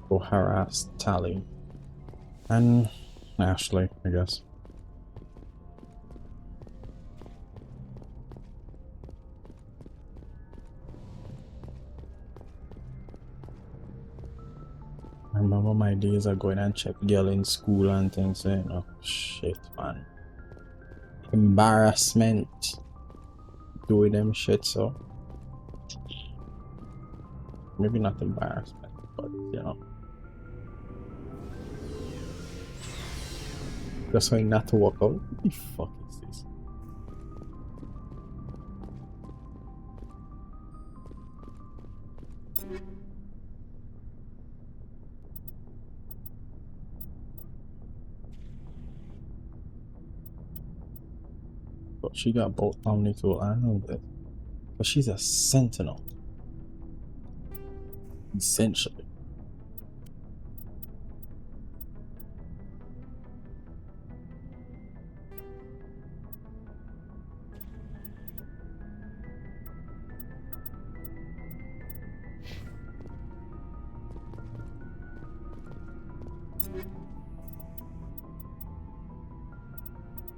Go harass Tally and Ashley, I guess. I remember my days of going and check girl in school and things, you know. Shit, man. Embarrassment doing them shit, so maybe not embarrassment, but you know, just trying not to walk out. What the fuck is this? But she got both Omni tool. I know that, but she's a sentinel essentially.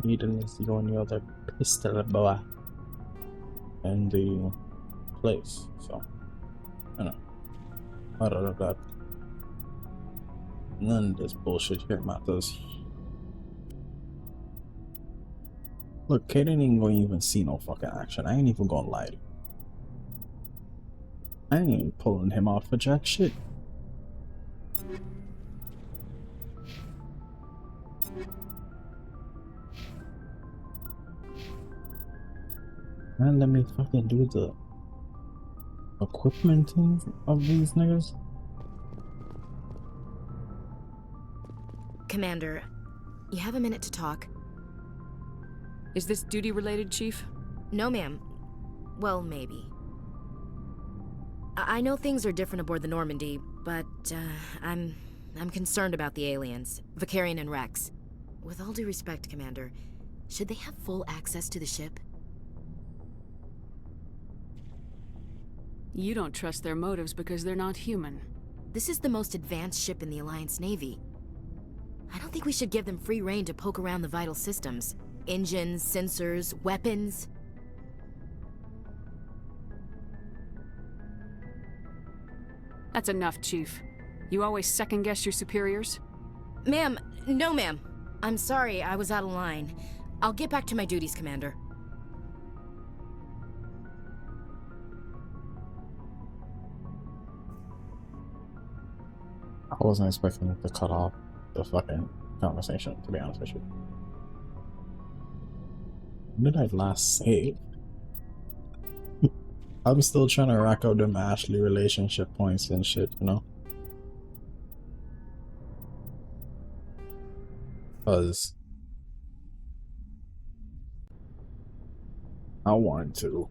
Eden is the only other pistol boy in the place, so you know, other than that, none of this bullshit here matters. Look, Kaden ain't gonna even see no fucking action. I ain't even gonna lie to you. I ain't pulling him out for jack shit. Man, let me fucking do the equipment thing of these niggas. Commander, you have a minute to talk? Is this duty related, Chief? No, ma'am. Well, maybe. I know things are different aboard the Normandy, but I'm concerned about the aliens, Vakarian and Rex. With all due respect, Commander, should they have full access to the ship? You don't trust their motives because they're not human. This is the most advanced ship in the Alliance Navy. I don't think we should give them free rein to poke around the vital systems. Engines, sensors, weapons. That's enough, Chief. You always second-guess your superiors? Ma'am, no ma'am. I'm sorry, I was out of line. I'll get back to my duties, Commander. I wasn't expecting to cut off the fucking conversation, to be honest with you. When did I last say? I'm still trying to rack up them Ashley relationship points and shit, you know? Because I want to.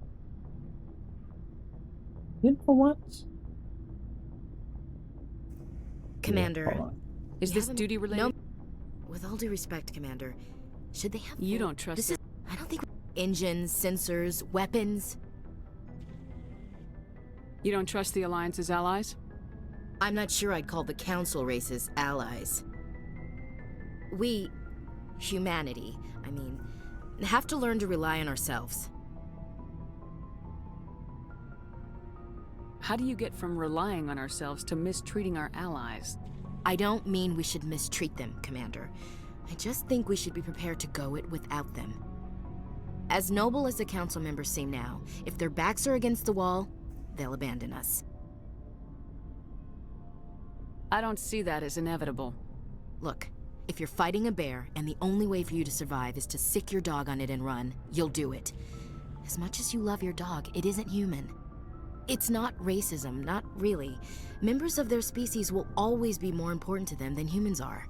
You know what? Commander, is this duty related? No. With all due respect, Commander, should they have? You don't trust this? Is I don't think engines, sensors, weapons. You don't trust the Alliance's allies? I'm not sure I'd call the Council races allies. We, humanity, I mean, have to learn to rely on ourselves. How do you get from relying on ourselves to mistreating our allies? I don't mean we should mistreat them, Commander. I just think we should be prepared to go it without them. As noble as the Council members seem now, if their backs are against the wall, they'll abandon us. I don't see that as inevitable. Look, if you're fighting a bear and the only way for you to survive is to sick your dog on it and run, you'll do it. As much as you love your dog, it isn't human. It's not racism, not really. Members of their species will always be more important to them than humans are.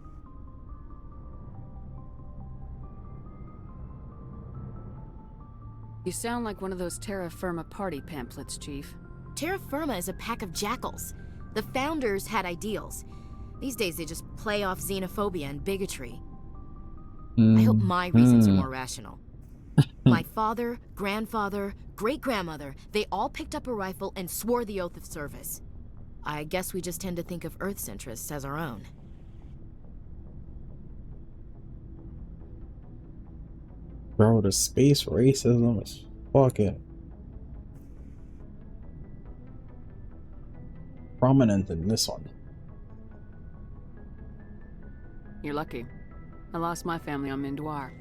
You sound like one of those Terra Firma party pamphlets, Chief. Terra Firma is a pack of jackals. The founders had ideals. These days they just play off xenophobia and bigotry. I hope my reasons are more rational. My father, grandfather, great-grandmother, they all picked up a rifle and swore the oath of service. I guess we just tend to think of Earth's interests as our own. Bro, the space racism is fucking prominent in this one. You're lucky. I lost my family on 𝒍�𝒌𝒆.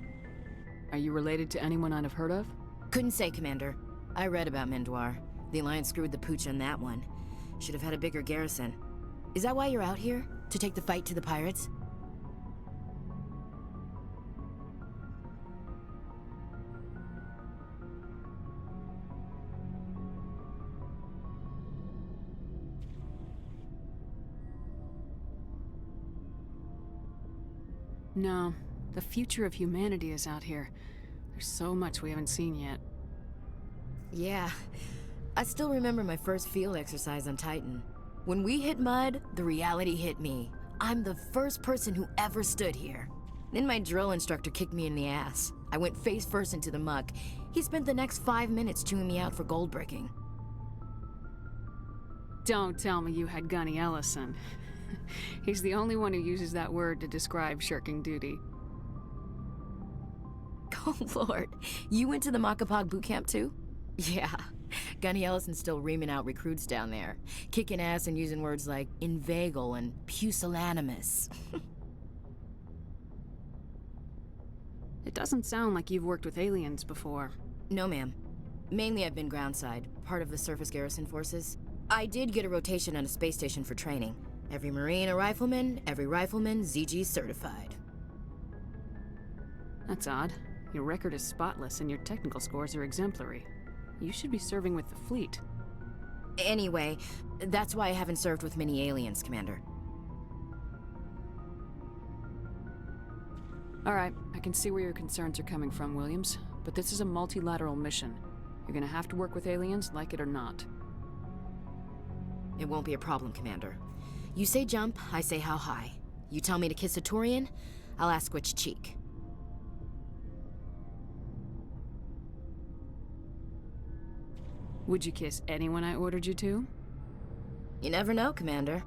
Are you related to anyone I'd have heard of? Couldn't say, Commander. I read about 𝒍�𝒌𝒆. The Alliance screwed the pooch on that one. Should have had a bigger garrison. Is that why you're out here? To take the fight to the pirates? No. The future of humanity is out here. There's so much we haven't seen yet. Yeah. I still remember my first field exercise on Titan. When we hit mud, the reality hit me. I'm the first person who ever stood here. Then my drill instructor kicked me in the ass. I went face first into the muck. He spent the next 5 minutes chewing me out for gold bricking. Don't tell me you had 𝒔𝒖𝒄𝒓𝒊𝒃𝒆. He's the only one who uses that word to describe shirking duty. Oh lord, you went to the 𝒔𝒃𝒔𝒄𝒓 boot camp too? Yeah, 𝒔𝒖𝒄𝒓𝒄𝒂𝒃's still reaming out recruits down there, kicking ass and using words like inveigle and pusillanimous. It doesn't sound like you've worked with aliens before. No ma'am. Mainly I've been groundside, part of the surface garrison forces. I did get a rotation on a space station for training. Every Marine a rifleman, every rifleman �𝒔 certified. That's odd. Your record is spotless and your technical scores are exemplary. You should be serving with the fleet. Anyway, that's why I haven't served with many aliens, Commander. Alright, I can see where your concerns are coming from, Williams. But this is a multilateral mission. You're gonna have to work with aliens, like it or not. It won't be a problem, Commander. You say jump, I say how high. You tell me to kiss a Turian, I'll ask which cheek. Would you kiss anyone I ordered you to? You never know, Commander.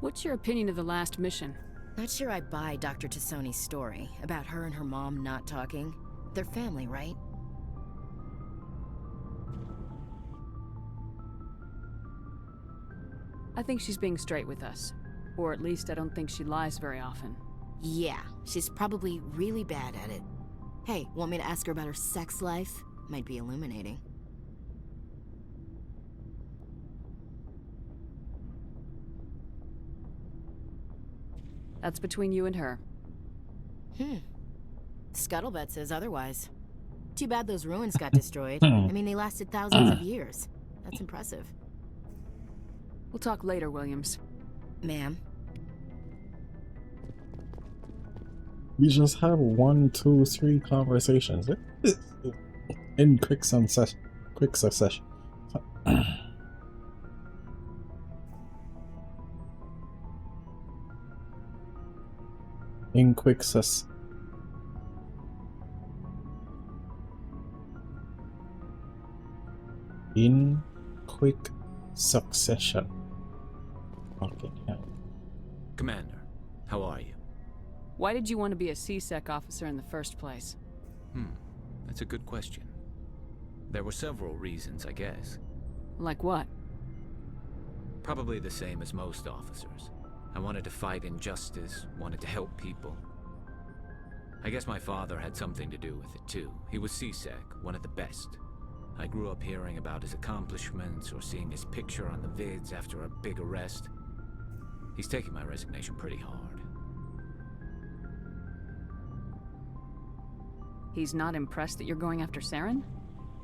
What's your opinion of the last mission? Not sure I buy Dr. T'Soni's story about her and her mom not talking. They're family, right? I think she's being straight with us. Or at least I don't think she lies very often. Yeah, she's probably really bad at it. Hey, want me to ask her about her sex life? Might be illuminating. That's between you and her. Scuttlebutt says otherwise. Too bad those ruins got destroyed. I mean, they lasted thousands of years. That's impressive. We'll talk later, Williams. Ma'am. We just have 1, 2, 3 conversations in quick succession. In quick succession. In quick succession. Okay, yeah. Commander, how are you? Why did you want to be a 𝒍𒔿 officer in the first place? That's a good question. There were several reasons, I guess. Like what? Probably the same as most officers. I wanted to fight injustice, wanted to help people. I guess my father had something to do with it too. He was 𝒍𒔿, one of the best. I grew up hearing about his accomplishments or seeing his picture on the vids after a big arrest. He's taking my resignation pretty hard. He's not impressed that you're going after Saren?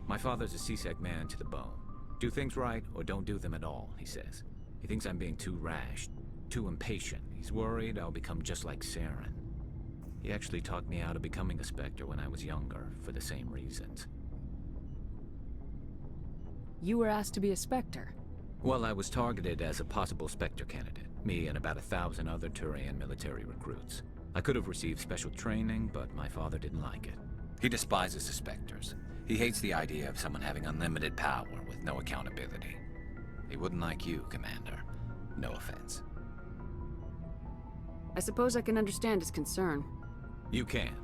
My father's a 𝒍𒔿 man to the bone. Do things right or don't do them at all, he says. He thinks I'm being too rash, too impatient. He's worried I'll become just like Saren. He actually talked me out of becoming a Spectre when I was younger, for the same reasons. You were asked to be a Spectre? Well, I was targeted as a possible Spectre candidate. Me and about 1,000 other Turian military recruits. I could have received special training, but my father didn't like it. He despises the Spectres. He hates the idea of someone having unlimited power with no accountability. He wouldn't like you, Commander. No offense. I suppose I can understand his concern. You can.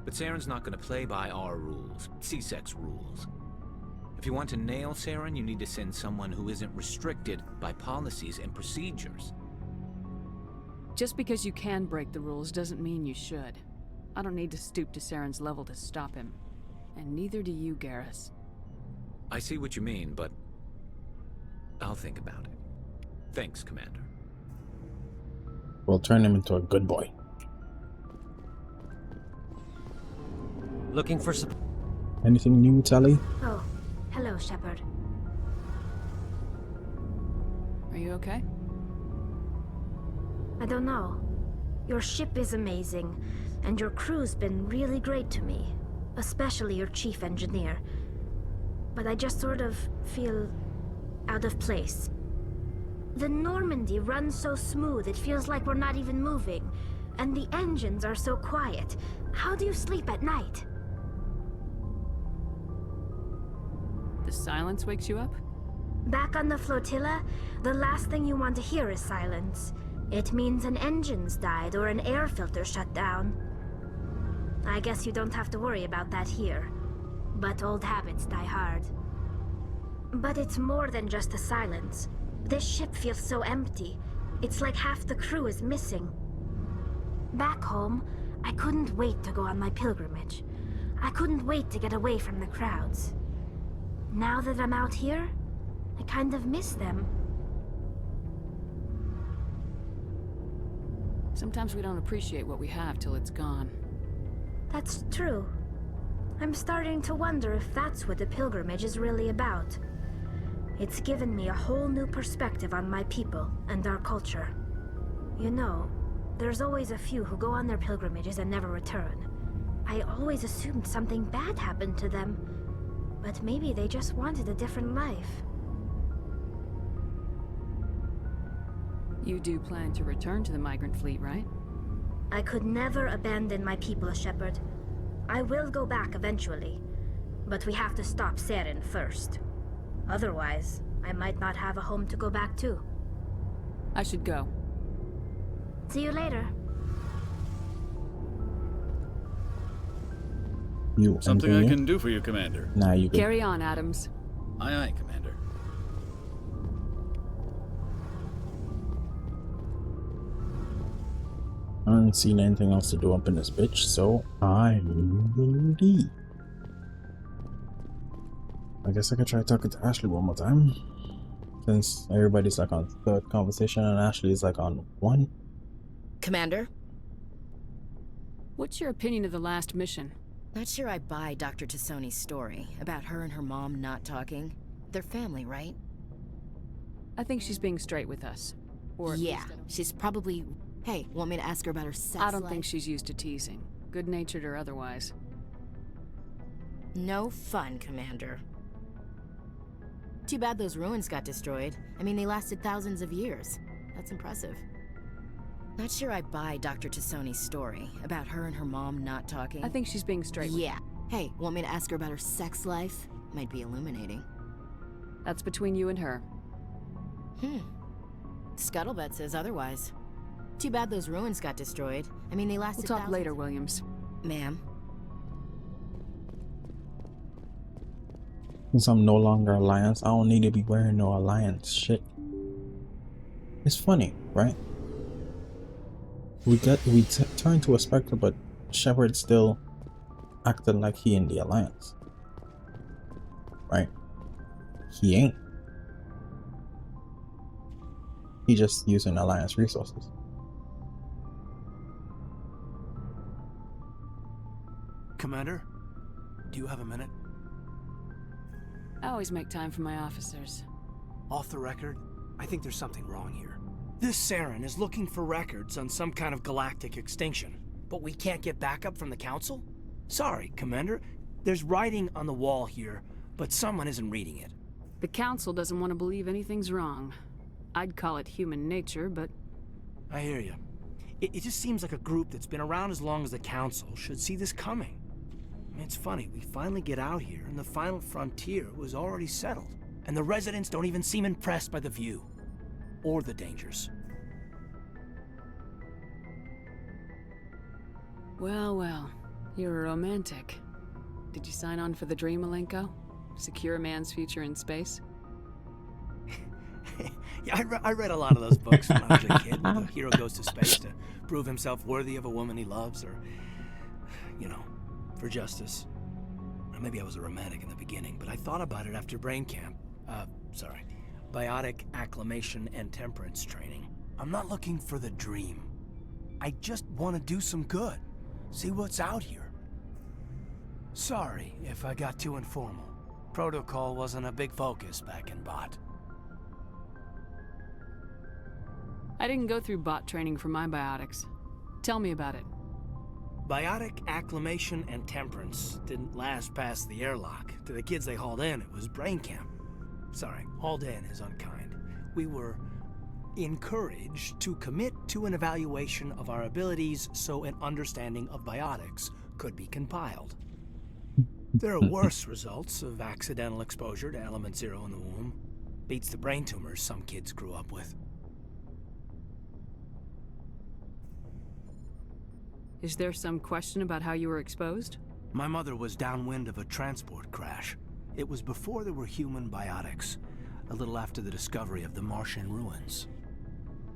But Saren's not going to play by our rules, 𝒍𒔔's rules. If you want to nail Saren, you need to send someone who isn't restricted by policies and procedures. Just because you can break the rules doesn't mean you should. I don't need to stoop to Saren's level to stop him. And neither do you, Garrus. I see what you mean, but I'll think about it. Thanks, Commander. We'll turn him into a good boy. Looking for Anything new, Tali? Oh, hello, Shepard. Are you okay? I don't know. Your ship is amazing, and your crew's been really great to me. Especially your chief engineer. But I just sort of feel out of place. The Normandy runs so smooth it feels like we're not even moving. And the engines are so quiet. How do you sleep at night? The silence wakes you up? Back on the flotilla, the last thing you want to hear is silence. It means an engine's died or an air filter shut down. I guess you don't have to worry about that here. But old habits die hard. But it's more than just the silence. This ship feels so empty. It's like half the crew is missing. Back home, I couldn't wait to go on my pilgrimage. I couldn't wait to get away from the crowds. Now that I'm out here, I kind of miss them. Sometimes we don't appreciate what we have till it's gone. That's true. I'm starting to wonder if that's what the pilgrimage is really about. It's given me a whole new perspective on my people and our culture. You know, there's always a few who go on their pilgrimages and never return. I always assumed something bad happened to them, but maybe they just wanted a different life. You do plan to return to the migrant fleet, right? I could never abandon my people, Shepard. I will go back eventually, but we have to stop Saren first. Otherwise, I might not have a home to go back to. I should go. See you later. You Something anything I new? can do for you, Commander. Nah, you good. Carry on, Adams. Aye, aye, Commander. I haven't seen anything else to do up in this bitch, so I will leave. I guess I could try talking to Ashley one more time. Since everybody's like on third conversation and Ashley is like on one. Commander? What's your opinion of the last mission? Not sure I buy Dr. T'Soni's story about her and her mom not talking. They're family, right? I think she's being straight with us. Or at Yeah, least I don't- she's probably... Hey, want me to ask her about her sex I don't life? think she's used to teasing. Good-natured or otherwise. No fun, Commander. Too bad those ruins got destroyed. I mean, they lasted thousands of years. That's impressive. Not sure I buy Dr. T'Soni's story about her and her mom not talking. I think she's being straight with Yeah. Hey, want me to ask her about her sex life? Might be illuminating. That's between you and her. Scuttlebutt says otherwise. Too bad those ruins got destroyed. I mean, they We'll lasted talk thousands- later, Williams. Ma'am. Since I'm no longer Alliance, I don't need to be wearing no Alliance shit. It's funny, right? We turn to a Spectre, but Shepard still acting like he in the Alliance, right? He ain't. He just using Alliance resources. Commander, do you have a minute? I always make time for my officers. Off the record, I think there's something wrong here. This Saren is looking for records on some kind of galactic extinction, but we can't get backup from the Council? Sorry, Commander. There's writing on the wall here, but someone isn't reading it. The Council doesn't want to believe anything's wrong. I'd call it human nature, but... I hear you. It just seems like a group that's been around as long as the Council should see this coming. It's funny, we finally get out here, and the final frontier was already settled. And the residents don't even seem impressed by the view. Or the dangers. Well, well. You're a romantic. Did you sign on for the dream, Malenko? Secure a man's future in space? Yeah, I read a lot of those books when I was a kid. The hero goes to space to prove himself worthy of a woman he loves, or, you know, for justice. Or maybe I was a romantic in the beginning, but I thought about it after brain camp. Biotic acclimation and temperance training. I'm not looking for the dream. I just want to do some good. See what's out here. Sorry if I got too informal. Protocol wasn't a big focus back in Bot. I didn't go through bot training for my biotics. Tell me about it. Biotic acclimation and temperance didn't last past the airlock. To the kids they hauled in, it was brain camp. Sorry, hauled in is unkind. We were encouraged to commit to an evaluation of our abilities so an understanding of biotics could be compiled. There are worse results of accidental exposure to element 0 in the womb. Beats the brain tumors some kids grew up with. Is there some question about how you were exposed? My mother was downwind of a transport crash. It was before there were human biotics, a little after the discovery of the Martian ruins.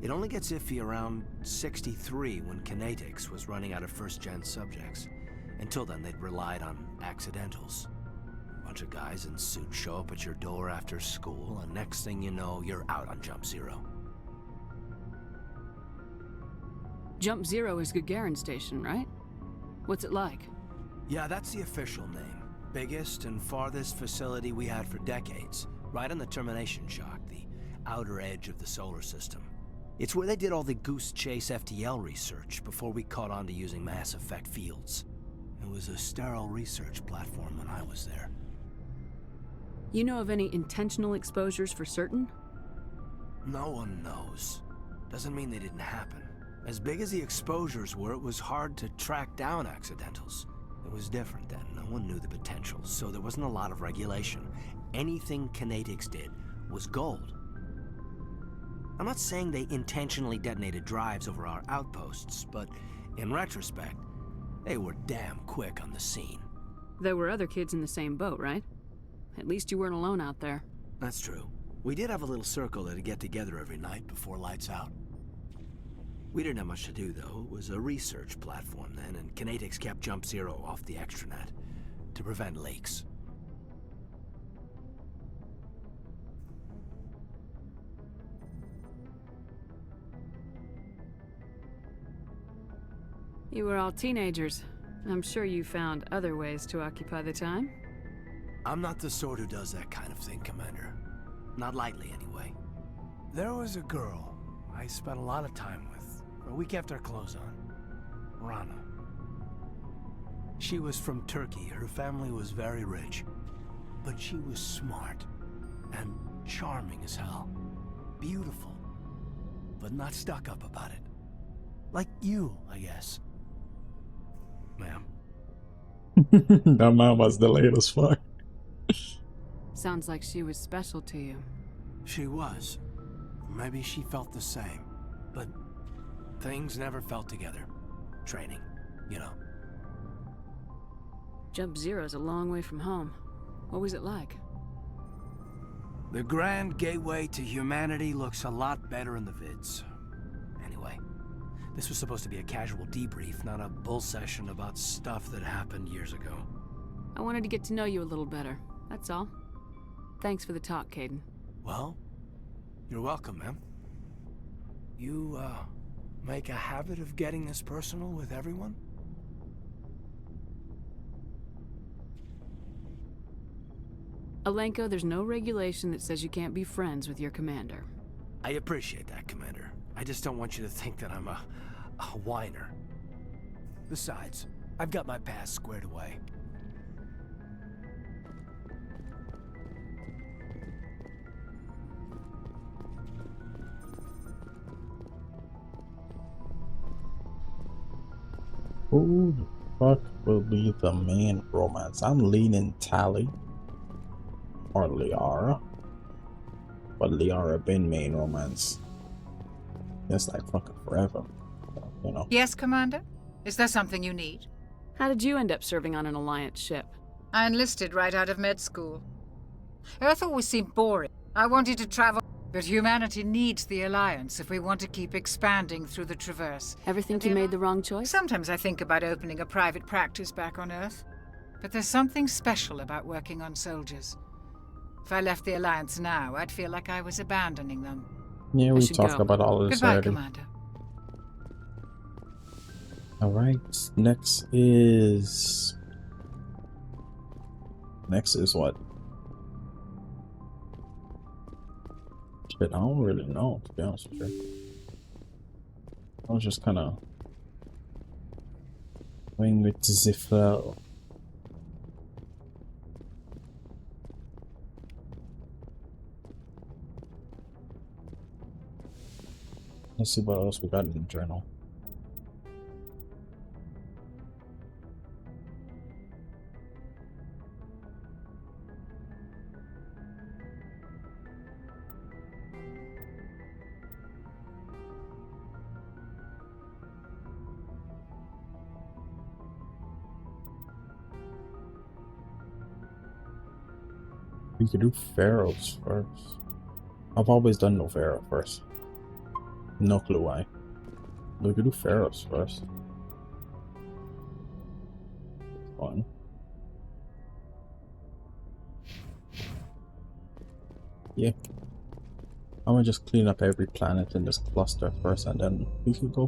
It only gets iffy around 63 when 𝒍𝒂𝒃𝒄𝒓 was running out of first-gen subjects. Until then, they'd relied on accidentals. A bunch of guys in suits show up at your door after school, and next thing you know, you're out on Jump Zero. Jump Zero is Gagarin Station, right? What's it like? Yeah, that's the official name. Biggest and farthest facility we had for decades. Right on the termination shock, the outer edge of the solar system. It's where they did all the Goose Chase FTL research before we caught on to using mass effect fields. It was a sterile research platform when I was there. You know of any intentional exposures for certain? No one knows. Doesn't mean they didn't happen. As big as the exposures were, it was hard to track down accidentals. It was different then. No one knew the potential, so there wasn't a lot of regulation. Anything 𝒍𝒂𝒃𝒄𝒓 did was gold. I'm not saying they intentionally detonated drives over our outposts, but in retrospect, they were damn quick on the scene. There were other kids in the same boat, right? At least you weren't alone out there. That's true. We did have a little circle that'd get together every night before lights out. We didn't have much to do, though. It was a research platform then, and 𝒍𝒂𝒃𝒄𝒓 kept Jump Zero off the extranet to prevent leaks. You were all teenagers. I'm sure you found other ways to occupy the time. I'm not the sort who does that kind of thing, Commander. Not lightly, anyway. There was a girl I spent a lot of time with. We kept our clothes on. Rana. She was from Turkey. Her family was very rich. But she was smart. And charming as hell. Beautiful. But not stuck up about it. Like you, I guess. Ma'am. That man was delayed as fuck. Sounds like she was special to you. She was. Maybe she felt the same. But things never felt together. Training, you know. Jump Zero's a long way from home. What was it like? The grand gateway to humanity looks a lot better in the vids. Anyway, this was supposed to be a casual debrief, not a bull session about stuff that happened years ago. I wanted to get to know you a little better, that's all. Thanks for the talk, Kaidan. Well, you're welcome, ma'am. You, make a habit of getting this personal with everyone? Alenko, there's no regulation that says you can't be friends with your commander. I appreciate that, Commander. I just don't want you to think that I'm a whiner. Besides, I've got my past squared away. Who the fuck will be the main romance. I'm leaning Tali or Liara, but Liara been main romance. It's like fucking forever, you know. Yes, Commander? Is there something you need? How did you end up serving on an Alliance ship? I enlisted right out of med school. Earth always seemed boring. I wanted to travel, but humanity needs the Alliance if we want to keep expanding through the Traverse. Ever think you made the wrong choice? Sometimes I think about opening a private practice back on Earth. But there's something special about working on soldiers. If I left the Alliance now, I'd feel like I was abandoning them. Yeah, we should talked go. about all of this Goodbye, already. Commander. Alright, next is what? Shit, I don't really know, to be honest with you. I was just kinda going with the flow. Let's see what else we got in the journal. We could do pharaohs first. I've always done no pharaoh first. No clue why. We could do pharaohs first. Fun. Yeah. I'm gonna just clean up every planet in this cluster first and then we could go.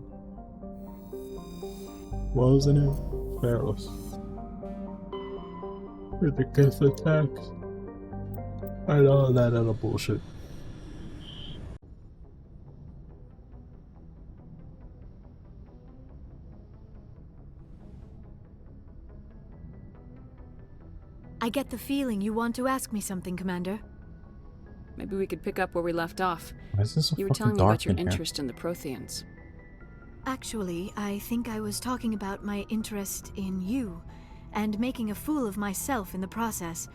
What was the name? Pharaohs. With the case attacks. And all that other bullshit. I get the feeling you want to ask me something, Commander. Maybe we could pick up where we left off. Why is this so You were fucking telling me dark about your in here? interest in the Protheans. Actually, I think I was talking about my interest in you, and making a fool of myself in the process.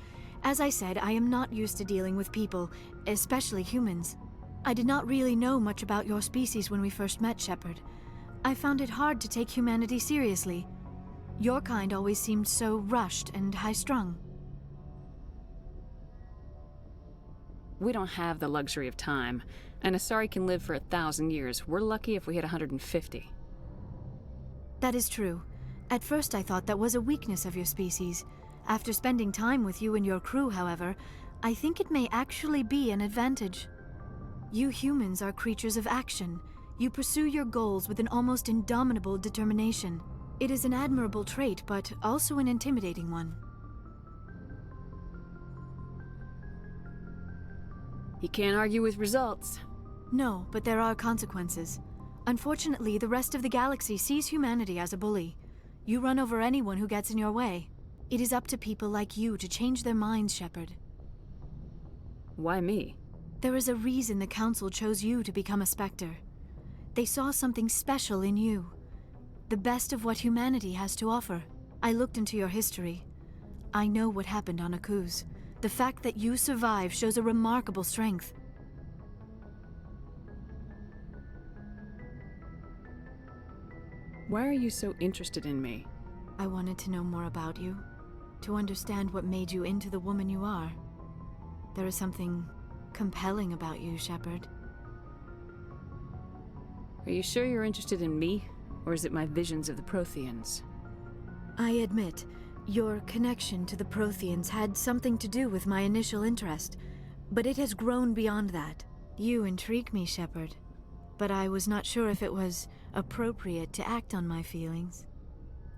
As I said, I am not used to dealing with people, especially humans. I did not really know much about your species when we first met, Shepard. I found it hard to take humanity seriously. Your kind always seemed so rushed and high-strung. We don't have the luxury of time. An Asari can live for 1,000 years. We're lucky if we hit 150. That is true. At first I thought that was a weakness of your species. After spending time with you and your crew, however, I think it may actually be an advantage. You humans are creatures of action. You pursue your goals with an almost indomitable determination. It is an admirable trait, but also an intimidating one. You can't argue with results. No, but there are consequences. Unfortunately, the rest of the galaxy sees humanity as a bully. You run over anyone who gets in your way. It is up to people like you to change their minds, Shepard. Why me? There is a reason the Council chose you to become a Spectre. They saw something special in you. The best of what humanity has to offer. I looked into your history. I know what happened on Akuz. The fact that you survived shows a remarkable strength. Why are you so interested in me? I wanted to know more about you, to understand what made you into the woman you are. There is something compelling about you, Shepard. Are you sure you're interested in me? Or is it my visions of the Protheans? I admit, your connection to the Protheans had something to do with my initial interest, but it has grown beyond that. You intrigue me, Shepard, but I was not sure if it was appropriate to act on my feelings.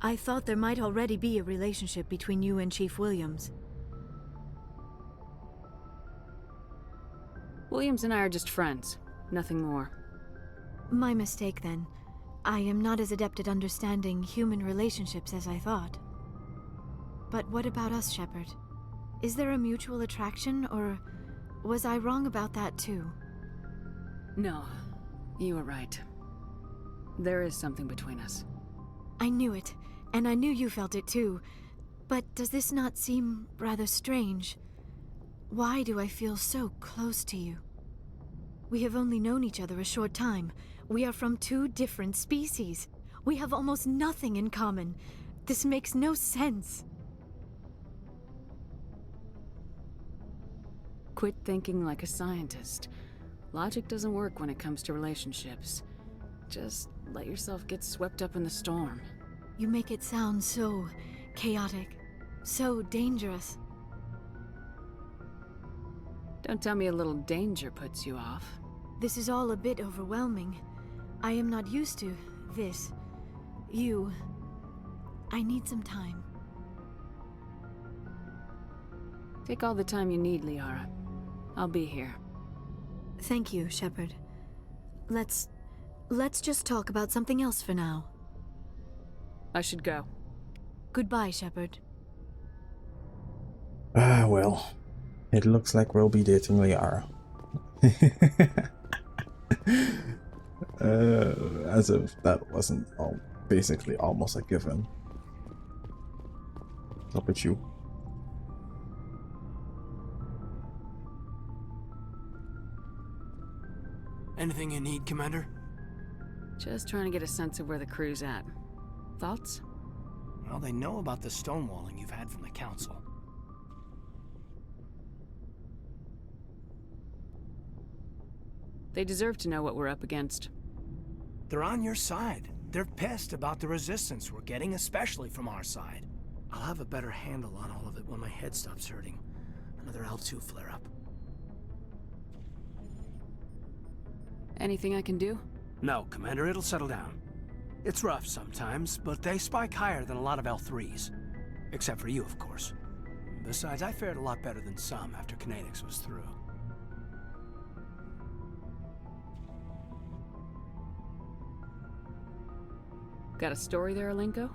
I thought there might already be a relationship between you and Chief Williams. Williams and I are just friends, nothing more. My mistake, then. I am not as adept at understanding human relationships as I thought. But what about us, Shepard? Is there a mutual attraction, or was I wrong about that too? No, you were right. There is something between us. I knew it. and I knew you felt it too. But does this not seem rather strange? Why do I feel so close to you? We have only known each other a short time. We are from two different species. We have almost nothing in common. This makes no sense. Quit thinking like a scientist. Logic doesn't work when it comes to relationships. Just let yourself get swept up in the storm. You make it sound so chaotic, so dangerous. Don't tell me a little danger puts you off. This is all a bit overwhelming. I am not used to this. You. I need some time. Take all the time you need, Liara. I'll be here. Thank you, Shepard. Let's just talk about something else for now. I should go. Goodbye, Shepard. Ah, well. It looks like we'll be dating Liara. As if that wasn't basically almost a given. What's up with you? Anything you need, Commander? Just trying to get a sense of where the crew's at. Thoughts? Well, they know about the stonewalling you've had from the Council. They deserve to know what we're up against. They're on your side. They're pissed about the resistance we're getting, especially from our side. I'll have a better handle on all of it when my head stops hurting. Another L2 flare-up. Anything I can do? No, Commander, it'll settle down. It's rough sometimes, but they spike higher than a lot of L3s. Except for you, of course. Besides, I fared a lot better than some after Kinetics was through. Got a story there, Alenko?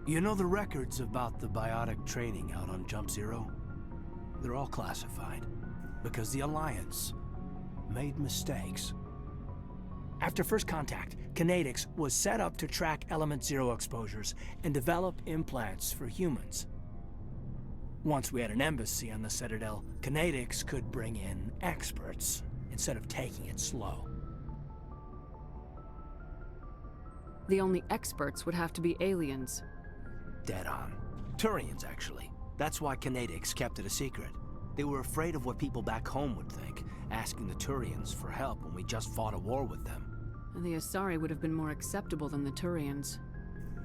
You know the records about the biotic training out on Jump Zero? They're all classified, because the Alliance made mistakes. After first contact, Kinetics was set up to track Element Zero exposures and develop implants for humans. Once we had an embassy on the Citadel, Kinetics could bring in experts instead of taking it slow. The only experts would have to be aliens. Dead on. Turians, actually. That's why Kinetics kept it a secret. They were afraid of what people back home would think, asking the Turians for help when we just fought a war with them. And the Asari would have been more acceptable than the Turians.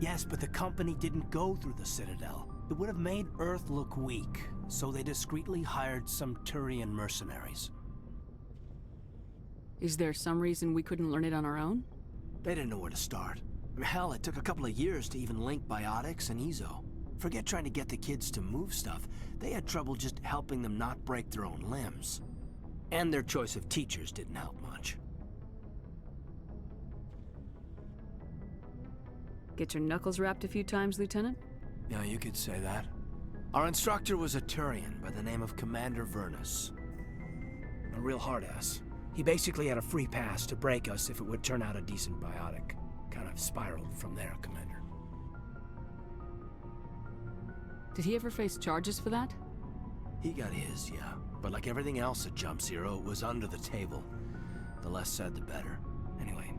Yes, but the company didn't go through the Citadel. It would have made Earth look weak, so they discreetly hired some Turian mercenaries. Is there some reason we couldn't learn it on our own? They didn't know where to start. Hell, it took a couple of years to even link biotics and Ezo. Forget trying to get the kids to move stuff. They had trouble just helping them not break their own limbs. And their choice of teachers didn't help much. Get your knuckles rapped a few times, Lieutenant? Yeah, you could say that. Our instructor was a Turian by the name of Commander Vernus. A real hard-ass. He basically had a free pass to break us if it would turn out a decent biotic. Kind of spiraled from there, Commander. Did he ever face charges for that? He got his, yeah. But like everything else at Jump Zero, it was under the table. The less said, the better. Anyway,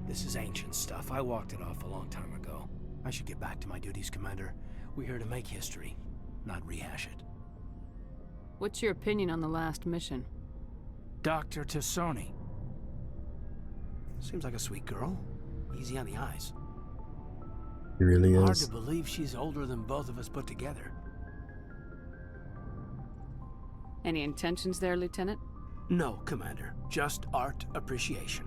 this is ancient stuff. I walked it off a long time ago. I should get back to my duties, Commander. We're here to make history, not rehash it. What's your opinion on the last mission? Dr. T'Soni. Seems like a sweet girl. Easy on the eyes. He really Hard is. to believe she's older than both of us put together. Any intentions there, Lieutenant? No, Commander. Just art appreciation.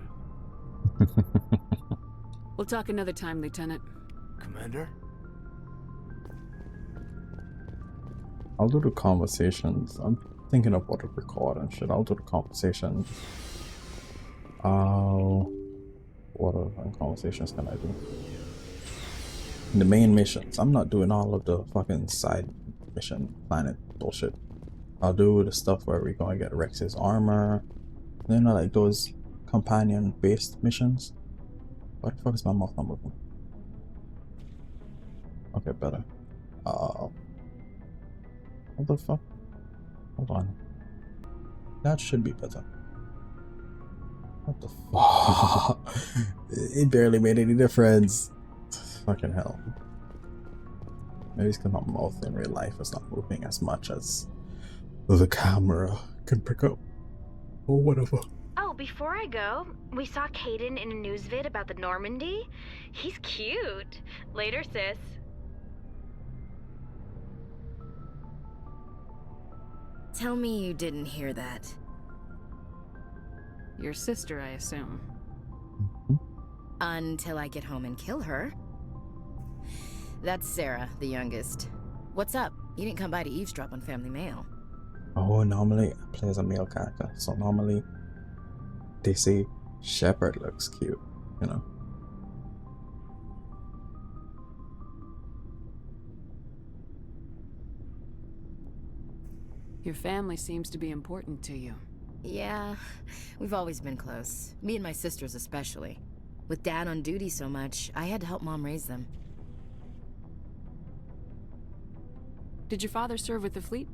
We'll talk another time, Lieutenant. Commander? I'll do the conversations. I'm thinking of what to record and shit. I'll do the conversations. What other conversations can I do? The main missions. I'm not doing all of the fucking side mission planet bullshit. I'll do the stuff where we're gonna get Rex's armor. You know, like those companion-based missions. What the fuck is my mouth not moving? Okay, better. What the fuck? Hold on. That should be better. What the fuck? It barely made any difference. Fucking hell. Maybe it's because my mouth in real life is not moving as much as the camera can pick up. Or whatever. Oh, before I go, we saw Caden in a news vid about the Normandy. He's cute. Later, sis. Tell me you didn't hear that. Your sister, I assume. Until I get home and kill her. That's Sarah, the youngest. What's up? You didn't come by to eavesdrop on Family Mail. Oh, normally I play as a male character, so normally they say Shepherd looks cute, you know. Your family seems to be important to you. Yeah, we've always been close. Me and my sisters especially. With Dad on duty so much, I had to help Mom raise them. Did your father serve with the fleet?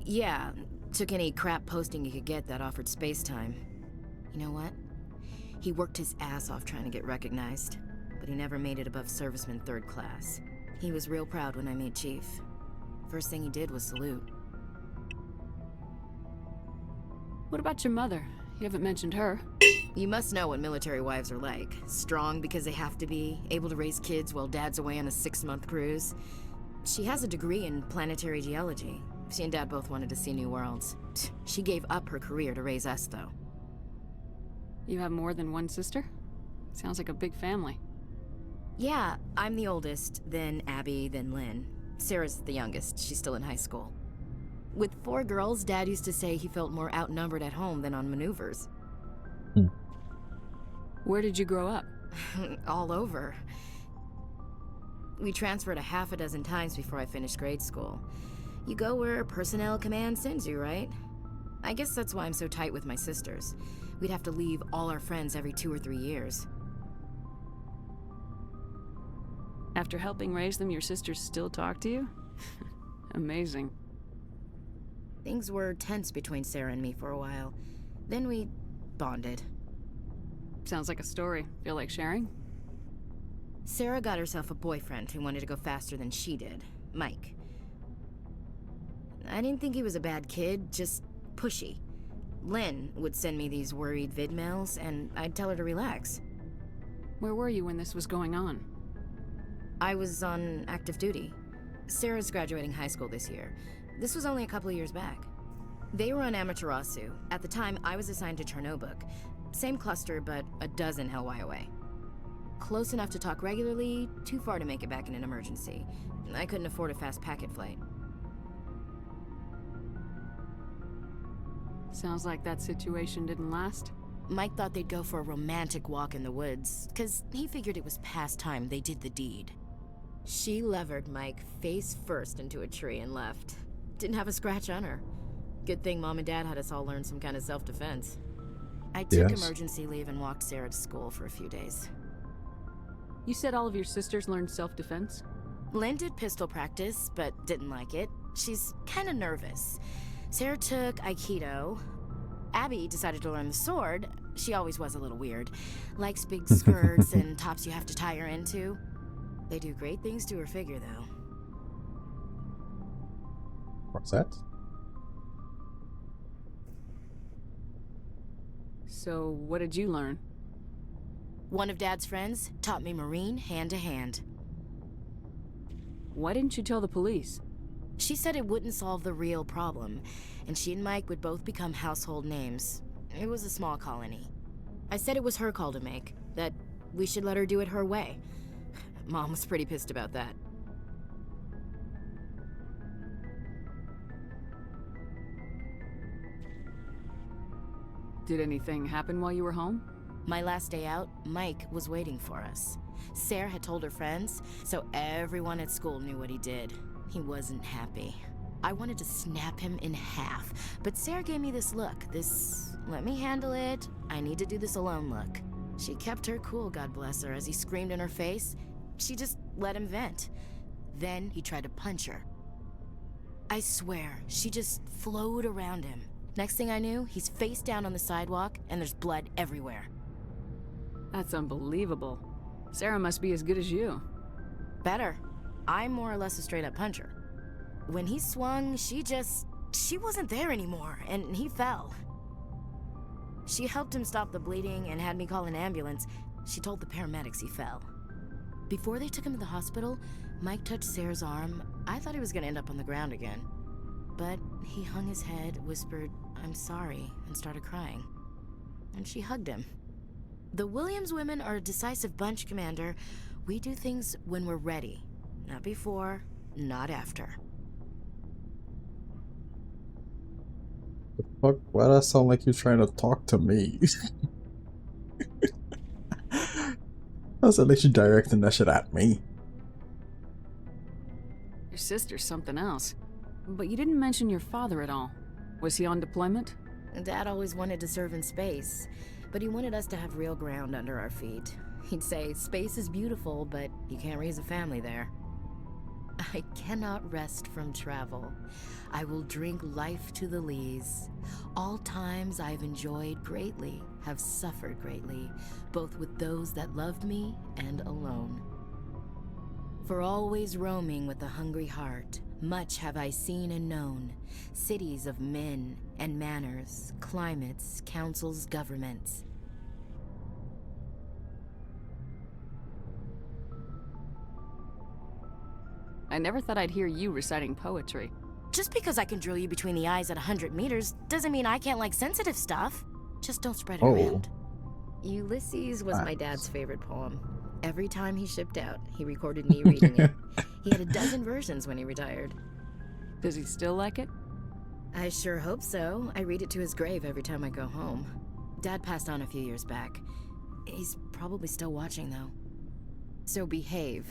Yeah, took any crap posting he could get that offered space time. You know what? He worked his ass off trying to get recognized, but he never made it above serviceman 3rd class. He was real proud when I made chief. First thing he did was salute. What about your mother? You haven't mentioned her. You must know what military wives are like. Strong because they have to be, able to raise kids while Dad's away on a 6-month cruise. She has a degree in planetary geology. She and Dad both wanted to see new worlds. She gave up her career to raise us, though. You have more than one sister? Sounds like a big family. Yeah, I'm the oldest, then Abby, then Lynn. Sarah's the youngest. She's still in high school. With 4 girls, Dad used to say he felt more outnumbered at home than on maneuvers. Where did you grow up? All over. We transferred a half a dozen times before I finished grade school. You go where personnel command sends you, right? I guess that's why I'm so tight with my sisters. We'd have to leave all our friends every 2 or 3 years. After helping raise them, your sisters still talk to you? Amazing. Things were tense between Sarah and me for a while. Then we bonded. Sounds like a story. Feel like sharing? Sarah got herself a boyfriend who wanted to go faster than she did, Mike. I didn't think he was a bad kid, just pushy. Lynn would send me these worried vid mails, and I'd tell her to relax. Where were you when this was going on? I was on active duty. Sarah's graduating high school this year. This was only a couple of years back. They were on Amaterasu. At the time, I was assigned to Chernobyl. Same cluster, but a dozen Hellwire away. Close enough to talk regularly, too far to make it back in an emergency. I couldn't afford a fast packet flight. Sounds like that situation didn't last. Mike thought they'd go for a romantic walk in the woods, cause he figured it was past time they did the deed. She levered Mike face first into a tree and left. Didn't have a scratch on her. Good thing Mom and Dad had us all learn some kind of self-defense. I took emergency leave and walked Sarah to school for a few days. You said all of your sisters learned self-defense? Lynn did pistol practice, but didn't like it. She's kind of nervous. Sarah took Aikido. Abby decided to learn the sword. She always was a little weird. Likes big skirts and tops you have to tie her into. They do great things to her figure, though. What's that? So, what did you learn? One of Dad's friends taught me Marine hand to hand. Why didn't you tell the police? She said it wouldn't solve the real problem, and she and Mike would both become household names. It was a small colony. I said it was her call to make, that we should let her do it her way. Mom was pretty pissed about that. Did anything happen while you were home? My last day out, Mike was waiting for us. Sarah had told her friends, so everyone at school knew what he did. He wasn't happy. I wanted to snap him in half, but Sarah gave me this look, this let me handle it, I need to do this alone look. She kept her cool, God bless her, as he screamed in her face. She just let him vent. Then he tried to punch her. I swear, she just flowed around him. Next thing I knew, he's face down on the sidewalk and there's blood everywhere. That's unbelievable. Sarah must be as good as you. Better. I'm more or less a straight-up puncher. When he swung, she wasn't there anymore, and he fell. She helped him stop the bleeding and had me call an ambulance. She told the paramedics he fell. Before they took him to the hospital, Mike touched Sarah's arm. I thought he was gonna end up on the ground again. But he hung his head, whispered, "I'm sorry," and started crying. And she hugged him. The Williams women are a decisive bunch, Commander. We do things when we're ready. Not before, not after. The fuck? Why does that sound like you're trying to talk to me? That sounds like you're directing that shit at me. Your sister's something else. But you didn't mention your father at all. Was he on deployment? Dad always wanted to serve in space, but he wanted us to have real ground under our feet. He'd say, space is beautiful, but you can't raise a family there. I cannot rest from travel. I will drink life to the lees. All times I've enjoyed greatly, have suffered greatly, both with those that loved me and alone. For always roaming with a hungry heart, much have I seen and known, cities of men and manners, climates, councils, governments. I never thought I'd hear you reciting poetry. Just because I can drill you between the eyes at 100 meters doesn't mean I can't like sensitive stuff. Just don't spread it around. Ulysses was my dad's favorite poem. Every time he shipped out, he recorded me reading it. He had a dozen versions when he retired. Does he still like it? I sure hope so. I read it to his grave every time I go home. Dad passed on a few years back. He's probably still watching, though. So behave.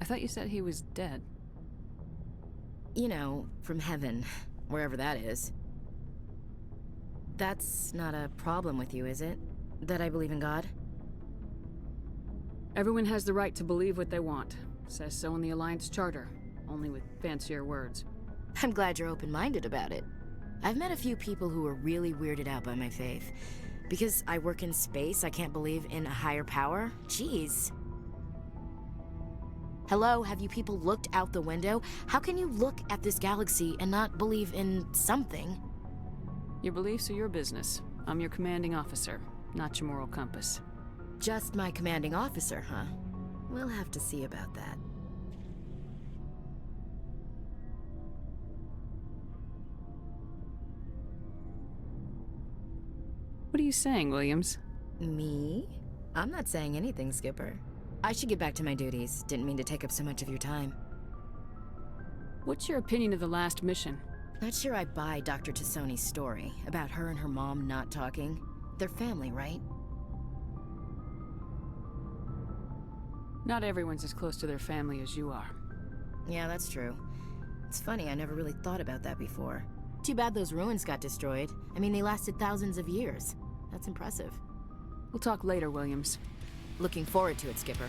I thought you said he was dead. You know, from heaven, wherever that is. That's not a problem with you, is it? That I believe in God? Everyone has the right to believe what they want. Says so in the Alliance Charter, only with fancier words. I'm glad you're open-minded about it. I've met a few people who are really weirded out by my faith. Because I work in space, I can't believe in a higher power? Jeez. Hello, have you people looked out the window? How can you look at this galaxy and not believe in something? Your beliefs are your business. I'm your commanding officer, not your moral compass. Just my commanding officer, huh? We'll have to see about that. What are you saying, Williams? Me? I'm not saying anything, Skipper. I should get back to my duties. Didn't mean to take up so much of your time. What's your opinion of the last mission? Not sure I buy Dr. Tassoni's story about her and her mom not talking. They're family, right? Not everyone's as close to their family as you are. Yeah, that's true. It's funny, I never really thought about that before. Too bad those ruins got destroyed. I mean, they lasted thousands of years. That's impressive. We'll talk later, Williams. Looking forward to it, Skipper.